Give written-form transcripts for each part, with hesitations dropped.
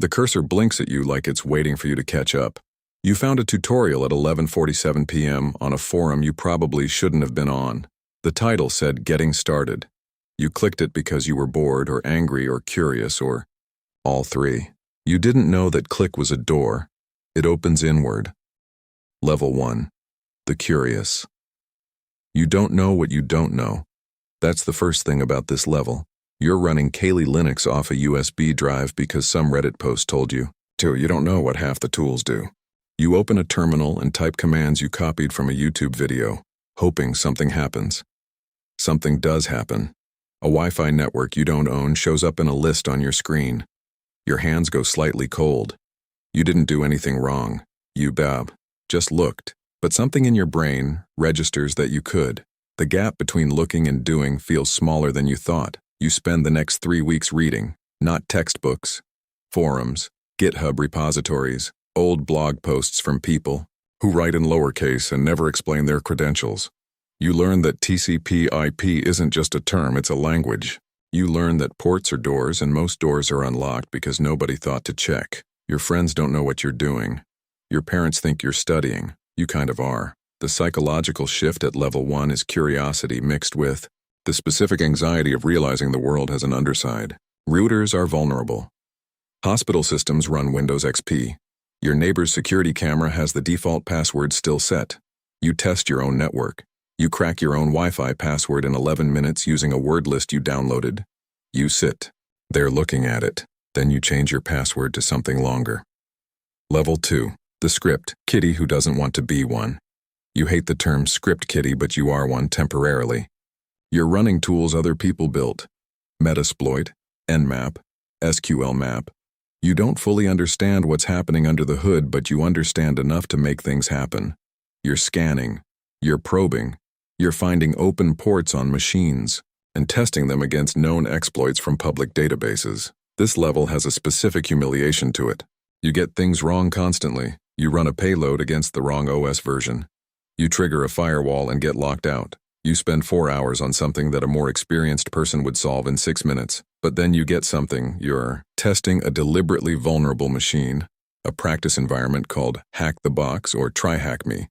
The cursor blinks at you like it's waiting for you to catch up. You found a tutorial at 11:47 p.m. on a forum you probably shouldn't have been on. The title said Getting Started. You clicked it because you were bored or angry or curious or all three. You didn't know that click was a door. It opens inward. Level 1. The Curious. You don't know what you don't know. That's the first thing about this level. You're running Kali Linux off a USB drive because some Reddit post told you. 2. You don't know what half the tools do. You open a terminal and type commands you copied from a YouTube video, hoping something happens. Something does happen. A Wi-Fi network you don't own shows up in a list on your screen. Your hands go slightly cold. You didn't do anything wrong. You just looked. But something in your brain registers that you could. The gap between looking and doing feels smaller than you thought. You spend the next 3 weeks reading, not textbooks, forums, GitHub repositories, old blog posts from people who write in lowercase and never explain their credentials. You learn that TCP/IP isn't just a term, it's a language. You learn that ports are doors and most doors are unlocked because nobody thought to check. Your friends don't know what you're doing. Your parents think you're studying. You kind of are. The psychological shift at level 1 is curiosity mixed with the specific anxiety of realizing the world has an underside. Routers are vulnerable. Hospital systems run Windows XP. Your neighbor's security camera has the default password still set. You test your own network. You crack your own Wi-Fi password in 11 minutes using a word list you downloaded. You sit there looking at it. Then you change your password to something longer. Level 2. The script kiddie who doesn't want to be one. You hate the term script kiddie, but you are one temporarily. You're running tools other people built. Metasploit, Nmap, SQL map. You don't fully understand what's happening under the hood, but you understand enough to make things happen. You're scanning. You're probing. You're finding open ports on machines and testing them against known exploits from public databases. This level has a specific humiliation to it. You get things wrong constantly. You run a payload against the wrong OS version. You trigger a firewall and get locked out. You spend 4 hours on something that a more experienced person would solve in 6 minutes. But then you get something. You're testing a deliberately vulnerable machine, a practice environment called Hack the Box or Try Hack Me.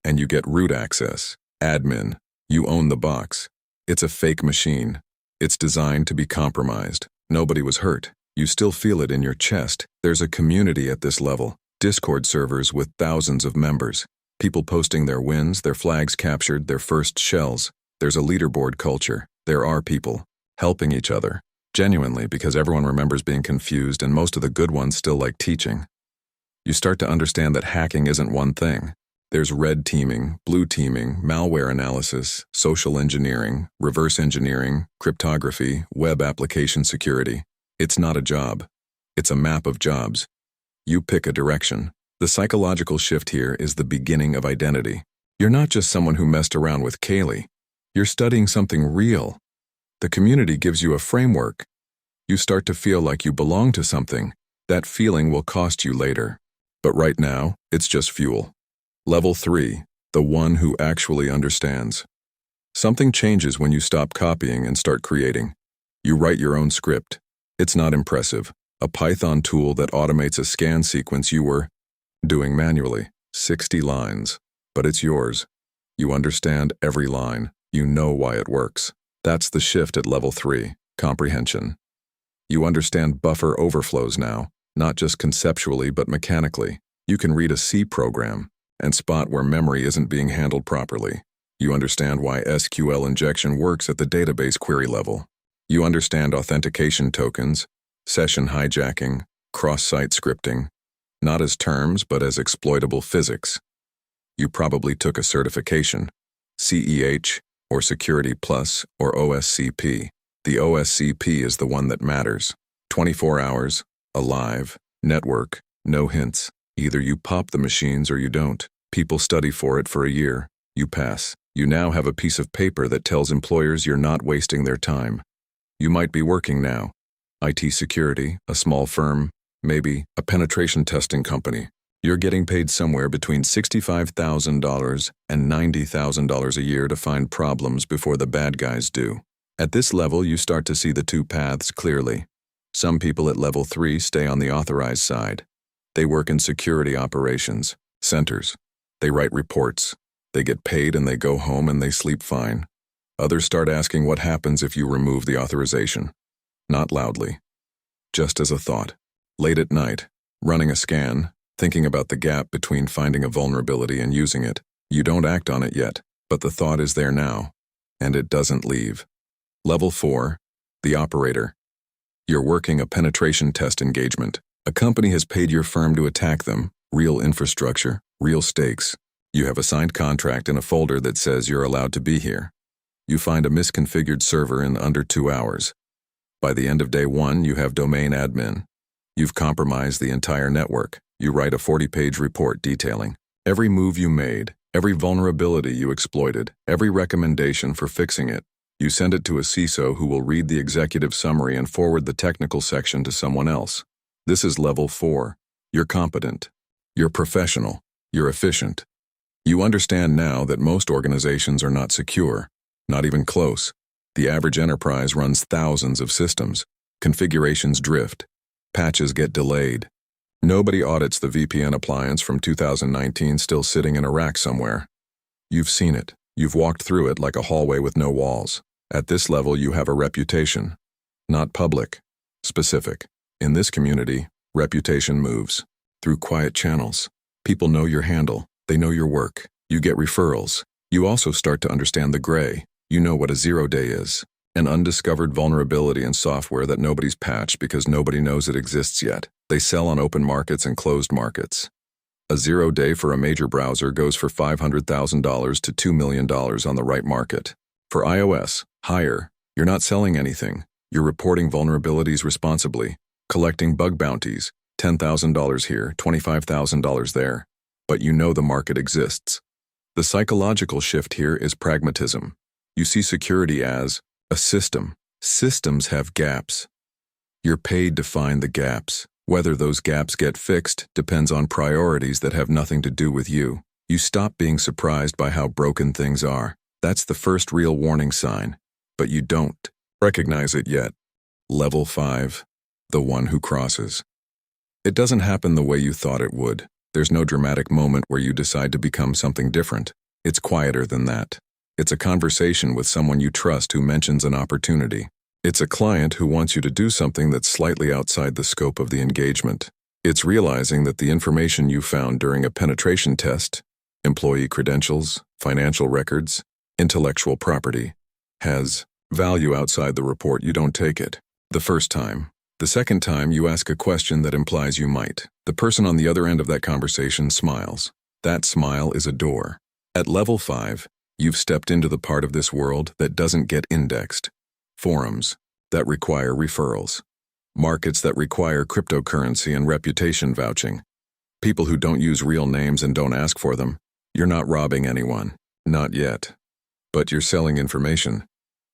And you get root access. Admin. You own the box. It's a fake machine. It's designed to be compromised. Nobody was hurt. You still feel it in your chest. There's a community at this level. Discord servers with thousands of members. People posting their wins, their flags captured, their first shells. There's a leaderboard culture. There are people helping each other. Genuinely, because everyone remembers being confused and most of the good ones still like teaching. You start to understand that hacking isn't one thing. There's red teaming, blue teaming, malware analysis, social engineering, reverse engineering, cryptography, web application security. It's not a job. It's a map of jobs. You pick a direction. The psychological shift here is the beginning of identity. You're not just someone who messed around with Kali. You're studying something real. The community gives you a framework. You start to feel like you belong to something. That feeling will cost you later. But right now, it's just fuel. Level 3. The one who actually understands. Something changes when you stop copying and start creating. You write your own script. It's not impressive. A Python tool that automates a scan sequence you were doing manually. 60 lines. But it's yours. You understand every line. You know why it works. That's the shift at level 3, comprehension. You understand buffer overflows now, not just conceptually but mechanically. You can read a C program and spot where memory isn't being handled properly. You understand why SQL injection works at the database query level. You understand authentication tokens, session hijacking, cross-site scripting, not as terms but as exploitable physics. You probably took a certification, CEH, or Security Plus, or OSCP. The OSCP is the one that matters. 24 hours, alive, network, no hints. Either you pop the machines or you don't. People study for it for a year. You pass. You now have a piece of paper that tells employers you're not wasting their time. You might be working now. IT security, a small firm, maybe a penetration testing company. You're getting paid somewhere between $65,000 and $90,000 a year to find problems before the bad guys do. At this level, you start to see the two paths clearly. Some people at level 3 stay on the authorized side. They work in security operations, centers. They write reports. They get paid and they go home and they sleep fine. Others start asking what happens if you remove the authorization. Not loudly. Just as a thought. Late at night, running a scan, thinking about the gap between finding a vulnerability and using it. You don't act on it yet, but the thought is there now, and it doesn't leave. Level 4, the operator. You're working a penetration test engagement. A company has paid your firm to attack them. Real infrastructure, real stakes. You have a signed contract in a folder that says you're allowed to be here. You find a misconfigured server in under 2 hours. By the end of day 1, you have domain admin. You've compromised the entire network. You write a 40-page report detailing every move you made, every vulnerability you exploited, every recommendation for fixing it. You send it to a CISO who will read the executive summary and forward the technical section to someone else. This is level 4. You're competent. You're professional. You're efficient. You understand now that most organizations are not secure, not even close. The average enterprise runs thousands of systems. Configurations drift. Patches get delayed. Nobody audits the VPN appliance from 2019 still sitting in a rack somewhere. You've seen it. You've walked through it like a hallway with no walls. At this level, you have a reputation. Not public. Specific. In this community, reputation moves. Through quiet channels. People know your handle. They know your work. You get referrals. You also start to understand the gray. You know what a 0-day is. An undiscovered vulnerability in software that nobody's patched because nobody knows it exists yet. They sell on open markets and closed markets. A 0-day for a major browser goes for $500,000 to $2 million on the right market. For iOS, higher. You're not selling anything. You're reporting vulnerabilities responsibly, collecting bug bounties, $10,000 here, $25,000 there. But you know the market exists. The psychological shift here is pragmatism. You see security as a system. Systems have gaps. You're paid to find the gaps. Whether those gaps get fixed depends on priorities that have nothing to do with you. You stop being surprised by how broken things are. That's the first real warning sign. But you don't recognize it yet. Level 5. The one who crosses. It doesn't happen the way you thought it would. There's no dramatic moment where you decide to become something different. It's quieter than that. It's a conversation with someone you trust who mentions an opportunity. It's a client who wants you to do something that's slightly outside the scope of the engagement. It's realizing that the information you found during a penetration test, employee credentials, financial records, intellectual property, has value outside the report. You don't take it. The first time. The second time, you ask a question that implies you might. The person on the other end of that conversation smiles. That smile is a door. At level 5, you've stepped into the part of this world that doesn't get indexed. Forums that require referrals. Markets that require cryptocurrency and reputation vouching. People who don't use real names and don't ask for them. You're not robbing anyone. Not yet. But you're selling information.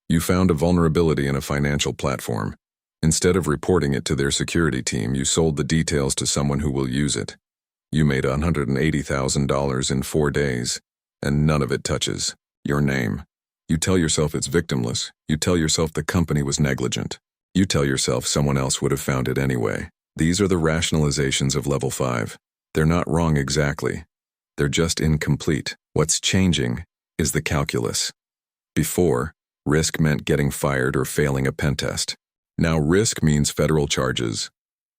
You found a vulnerability in a financial platform. Instead of reporting it to their security team, you sold the details to someone who will use it. You made $180,000 in 4 days, and none of it touches your name. You tell yourself it's victimless. You tell yourself the company was negligent. You tell yourself someone else would have found it anyway. These are the rationalizations of level 5. They're not wrong exactly. They're just incomplete. What's changing is the calculus. Before, risk meant getting fired or failing a pen test. Now risk means federal charges.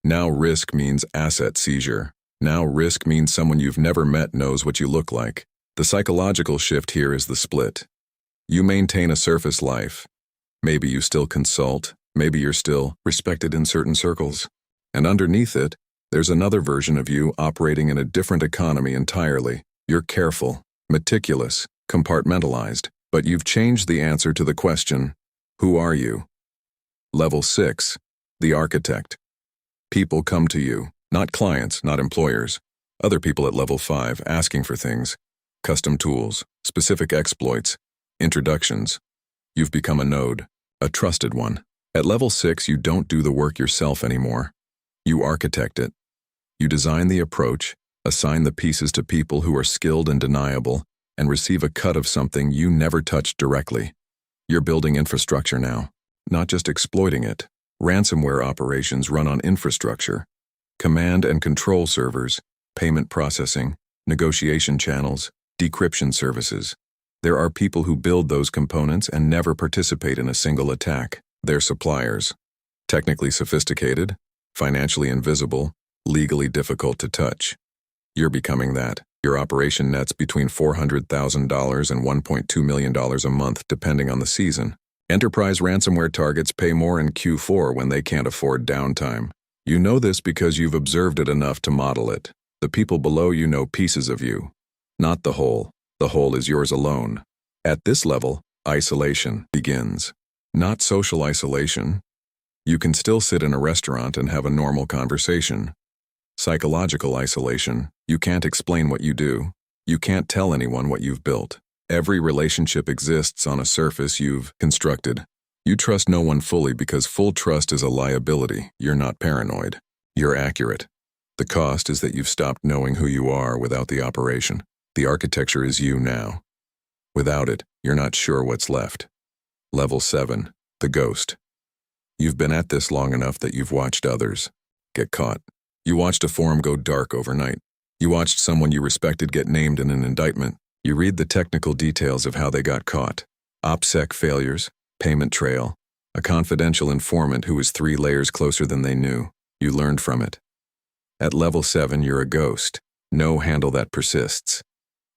Now risk means asset seizure. Now risk means someone you've never met knows what you look like. The psychological shift here is the split. You maintain a surface life. Maybe you still consult. Maybe you're still respected in certain circles. And underneath it, there's another version of you operating in a different economy entirely. You're careful, meticulous, compartmentalized, but you've changed the answer to the question, who are you? Level 6, the architect. People come to you, not clients, not employers. Other people at level 5 asking for things, custom tools, specific exploits, introductions. You've become a node, a trusted one. At level 6, you don't do the work yourself anymore. You architect it. You design the approach, assign the pieces to people who are skilled and deniable, and receive a cut of something you never touched directly. You're building infrastructure now, not just exploiting it. Ransomware operations run on infrastructure, command and control servers, payment processing, negotiation channels, decryption services. There are people who build those components and never participate in a single attack. They're suppliers. Technically sophisticated, financially invisible, legally difficult to touch. You're becoming that. Your operation nets between $400,000 and $1.2 million a month depending on the season. Enterprise ransomware targets pay more in Q4 when they can't afford downtime. You know this because you've observed it enough to model it. The people below you know pieces of you, not the whole. The whole is yours alone. At this level, isolation begins. Not social isolation. You can still sit in a restaurant and have a normal conversation. Psychological isolation. You can't explain what you do. You can't tell anyone what you've built. Every relationship exists on a surface you've constructed. You trust no one fully because full trust is a liability. You're not paranoid. You're accurate. The cost is that you've stopped knowing who you are without the operation. The architecture is you now. Without it, you're not sure what's left. Level 7. The ghost. You've been at this long enough that you've watched others get caught. You watched a forum go dark overnight. You watched someone you respected get named in an indictment. You read the technical details of how they got caught. OPSEC failures, payment trail, a confidential informant who was 3 layers closer than they knew. You learned from it. At level 7, you're a ghost. No handle that persists.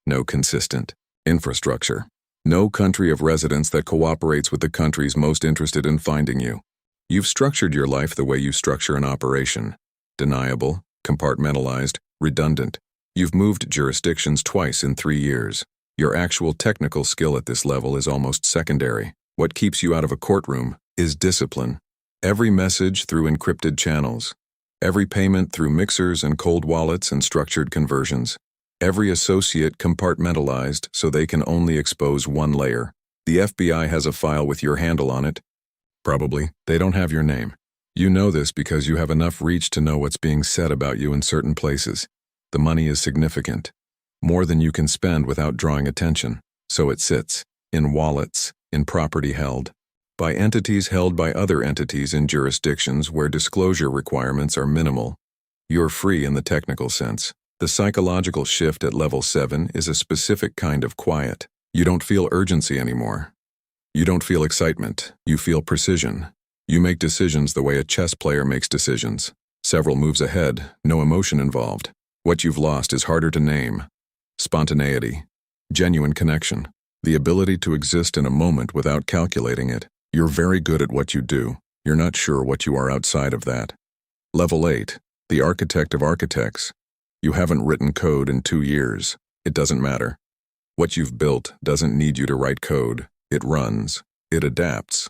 No consistent infrastructure. No country of residence that cooperates with the countries most interested in finding you. You've structured your life the way you structure an operation. Deniable, compartmentalized, redundant. You've moved jurisdictions twice in 3 years. Your actual technical skill at this level is almost secondary. What keeps you out of a courtroom is discipline. Every message through encrypted channels. Every payment through mixers and cold wallets and structured conversions. Every associate compartmentalized so they can only expose one layer. The FBI has a file with your handle on it. Probably, they don't have your name. You know this because you have enough reach to know what's being said about you in certain places. The money is significant. More than you can spend without drawing attention. So it sits in wallets, in property held by entities held by other entities in jurisdictions where disclosure requirements are minimal. You're free in the technical sense. The psychological shift at level 7 is a specific kind of quiet. You don't feel urgency anymore. You don't feel excitement. You feel precision. You make decisions the way a chess player makes decisions. Several moves ahead, no emotion involved. What you've lost is harder to name. Spontaneity. Genuine connection. The ability to exist in a moment without calculating it. You're very good at what you do. You're not sure what you are outside of that. Level 8. The architect of architects. You haven't written code in 2 years. It doesn't matter. What you've built doesn't need you to write code. It runs. It adapts.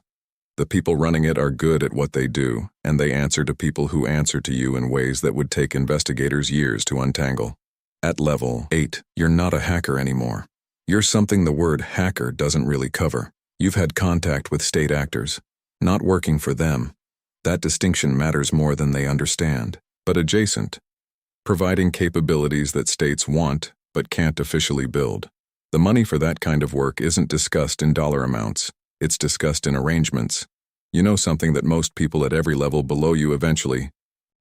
The people running it are good at what they do, and they answer to people who answer to you in ways that would take investigators years to untangle. At level 8, you're not a hacker anymore. You're something the word hacker doesn't really cover. You've had contact with state actors, not working for them. That distinction matters more than they understand, but adjacent. Providing capabilities that states want, but can't officially build. The money for that kind of work isn't discussed in dollar amounts. It's discussed in arrangements. You know something that most people at every level below you eventually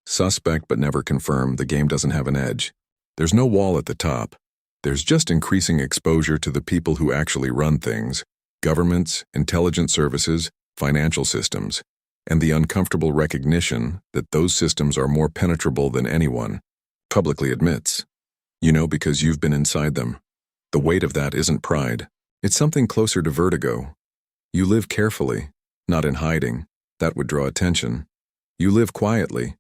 suspect but never confirm. The game doesn't have an edge. There's no wall at the top. There's just increasing exposure to the people who actually run things. Governments, intelligence services, financial systems, and the uncomfortable recognition that those systems are more penetrable than anyone publicly admits. You know because you've been inside them. The weight of that isn't pride. It's something closer to vertigo. You live carefully, not in hiding. That would draw attention. You live quietly,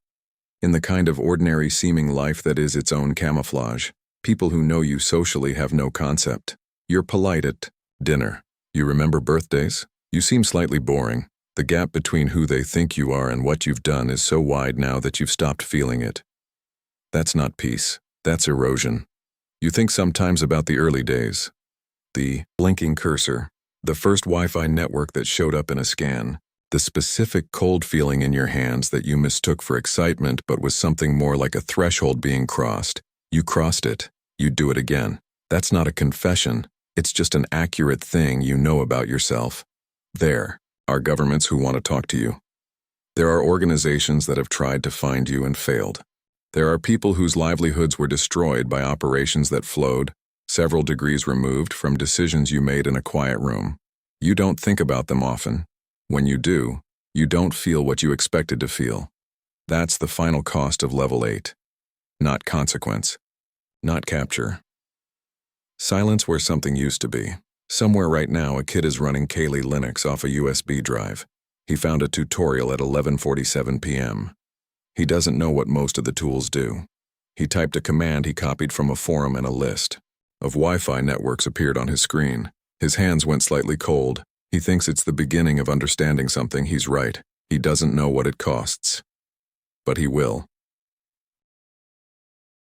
in the kind of ordinary seeming life that is its own camouflage. People who know you socially have no concept. You're polite at dinner. You remember birthdays? You seem slightly boring. The gap between who they think you are and what you've done is so wide now that you've stopped feeling it. That's not peace. That's erosion. You think sometimes about the early days. The blinking cursor. The first Wi-Fi network that showed up in a scan. The specific cold feeling in your hands that you mistook for excitement but was something more like a threshold being crossed. You crossed it. You'd do it again. That's not a confession. It's just an accurate thing you know about yourself. There are governments who want to talk to you. There are organizations that have tried to find you and failed. There are people whose livelihoods were destroyed by operations that flowed, several degrees removed from decisions you made in a quiet room. You don't think about them often. When you do, you don't feel what you expected to feel. That's the final cost of level 8. Not consequence. Not capture. Silence where something used to be. Somewhere right now a kid is running Kali Linux off a USB drive. He found a tutorial at 11:47 p.m. He doesn't know what most of the tools do. He typed a command he copied from a forum and a list of Wi-Fi networks appeared on his screen. His hands went slightly cold. He thinks it's the beginning of understanding something. He's right. He doesn't know what it costs. But he will.